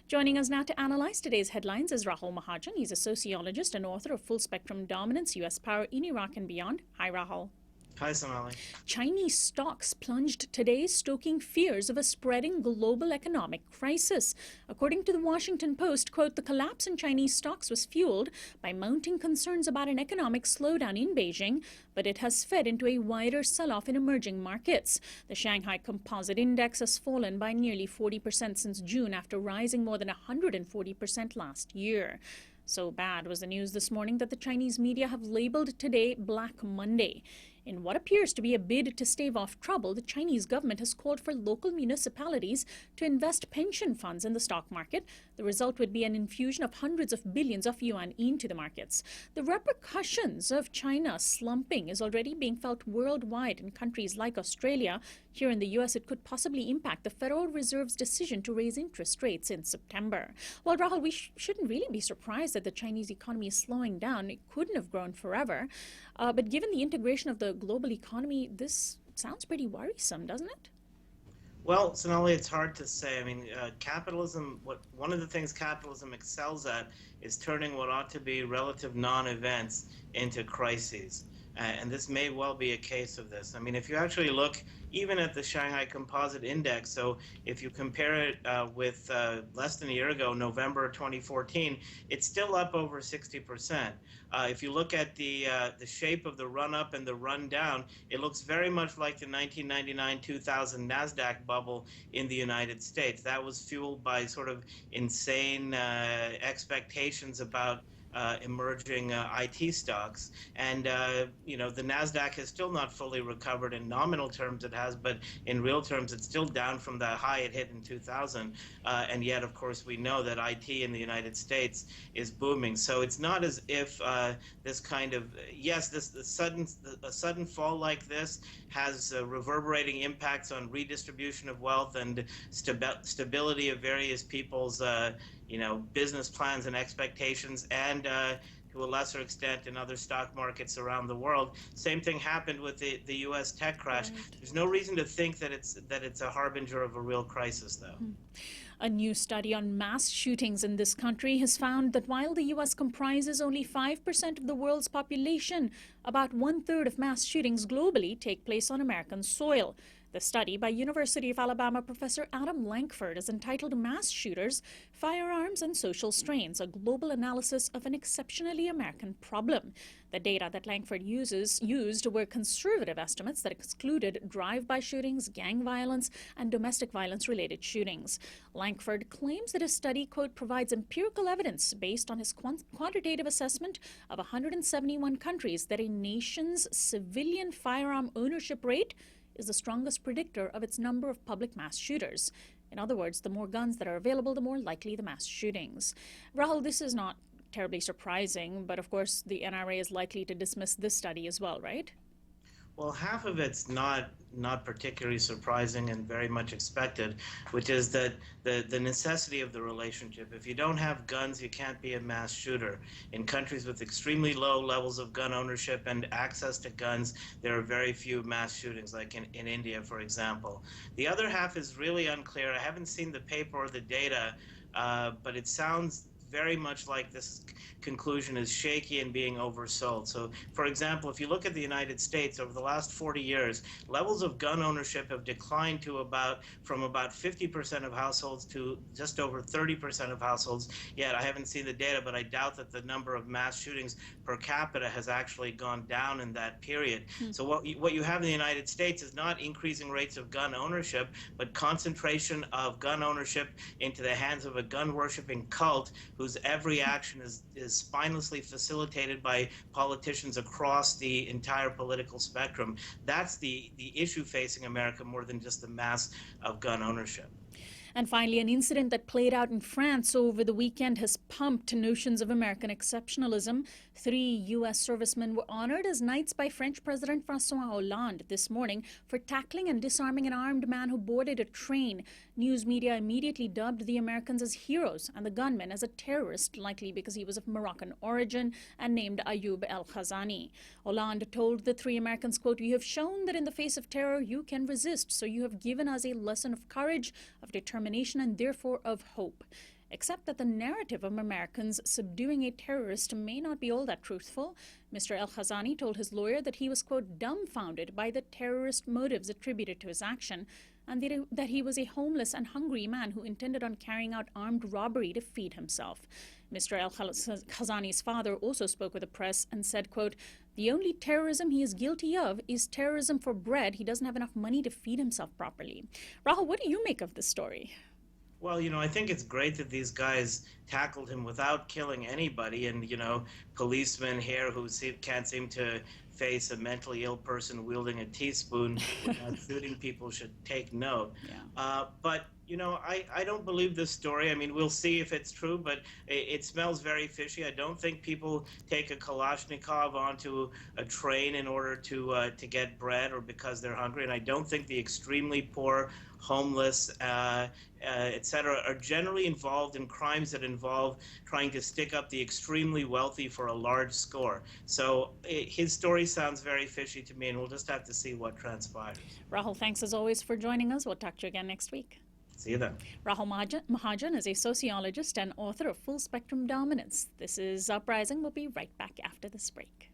Joining us now to analyze today's headlines is Rahul Mahajan. He's a sociologist and author of Full Spectrum Dominance, U.S. Power in Iraq and Beyond. Hi, Rahul. Hi, Sonali. Chinese stocks plunged today, stoking fears of a spreading global economic crisis. According to the Washington Post, quote, the collapse in Chinese stocks was fueled by mounting concerns about an economic slowdown in Beijing, but it has fed into a wider sell-off in emerging markets. The Shanghai Composite Index has fallen by nearly 40% since June after rising more than 140% last year. So bad was the news this morning that the Chinese media have labeled today Black Monday. In what appears to be a bid to stave off trouble, the Chinese government has called for local municipalities to invest pension funds in the stock market. The result would be an infusion of hundreds of billions of yuan into the markets. The repercussions of China slumping is already being felt worldwide in countries like Australia. Here in the U.S., it could possibly impact the Federal Reserve's decision to raise interest rates in September. Well, Rahul, we shouldn't really be surprised that the Chinese economy is slowing down. It couldn't have grown forever. But given the integration of the global economy, this sounds pretty worrisome, doesn't it? Well, Sonali, it's hard to say. I mean, capitalism, one of the things capitalism excels at is turning what ought to be relative non-events into crises. And this may well be a case of this. I mean, if you actually look even at the Shanghai Composite Index, so if you compare it with less than a year ago, November 2014, it's still up over 60%. If you look at the shape of the run-up and the run-down, it looks very much like the 1999-2000 NASDAQ bubble in the United States. That was fueled by sort of insane expectations about emerging IT stocks. And, the NASDAQ has still not fully recovered. In nominal terms it has, but in real terms it's still down from the high it hit in 2000. And yet, of course, we know that IT in the United States is booming. So it's not as if this kind of, yes, a sudden fall like this has reverberating impacts on redistribution of wealth and stability of various people's business plans and expectations, and to a lesser extent in other stock markets around the world. Same thing happened with the U.S. tech crash. Right. There's no reason to think that it's a harbinger of a real crisis, though. A new study on mass shootings in this country has found that while the U.S. comprises only 5% of the world's population, about 1/3 of mass shootings globally take place on American soil. The study by University of Alabama professor Adam Lankford is entitled Mass Shooters, Firearms and Social Strains, a global analysis of an exceptionally American problem. The data that Lankford used were conservative estimates that excluded drive-by shootings, gang violence, and domestic violence-related shootings. Lankford claims that his study, quote, provides empirical evidence based on his quantitative assessment of 171 countries that a nation's civilian firearm ownership rate is the strongest predictor of its number of public mass shooters. In other words, the more guns that are available, the more likely the mass shootings. Rahul, this is not terribly surprising, but of course the NRA is likely to dismiss this study as well, right? Well, half of it's not particularly surprising and very much expected, which is that the necessity of the relationship. If you don't have guns, you can't be a mass shooter. In countries with extremely low levels of gun ownership and access to guns, there are very few mass shootings, like in India, for example. The other half is really unclear. I haven't seen the paper or the data, but it sounds very much like this conclusion is shaky and being oversold. So, for example, if you look at the United States over the last 40 years, levels of gun ownership have declined from about 50% of households to just over 30% of households. Yet I haven't seen the data, but I doubt that the number of mass shootings per capita has actually gone down in that period. So what you have in the United States is not increasing rates of gun ownership, but concentration of gun ownership into the hands of a gun-worshipping cult whose every action is spinelessly facilitated by politicians across the entire political spectrum. That's the issue facing America more than just the mass of gun ownership. And finally, an incident that played out in France over the weekend has pumped notions of American exceptionalism. 3 U.S. servicemen were honored as knights by French President François Hollande this morning for tackling and disarming an armed man who boarded a train. News media immediately dubbed the Americans as heroes and the gunman as a terrorist, likely because he was of Moroccan origin, and named Ayoub El-Khazani. Hollande told the 3 Americans, quote, "You have shown that in the face of terror you can resist, so you have given us a lesson of courage, of determination, and therefore of hope." except that the narrative of Americans subduing a terrorist may not be all that truthful. Mr. El-Khazani told his lawyer that he was, quote, dumbfounded by the terrorist motives attributed to his action, and that he was a homeless and hungry man who intended on carrying out armed robbery to feed himself. Mr. El-Khazani's father also spoke with the press and said, quote, the only terrorism he is guilty of is terrorism for bread. He doesn't have enough money to feed himself properly. Rahul, what do you make of this story? Well, I think it's great that these guys tackled him without killing anybody. And, policemen here who can't seem to face a mentally ill person wielding a teaspoon without shooting people should take note. Yeah. But, I don't believe this story. I mean, we'll see if it's true, but it smells very fishy. I don't think people take a Kalashnikov onto a train in order to get bread or because they're hungry. And I don't think the extremely poor, homeless, etc., are generally involved in crimes that involve trying to stick up the extremely wealthy for a large score. So his story sounds very fishy to me, and we'll just have to see what transpires. Rahul, thanks as always for joining us. We'll talk to you again next week. See you then. Rahul Mahajan is a sociologist and author of Full Spectrum Dominance. This is Uprising. We'll be right back after this break.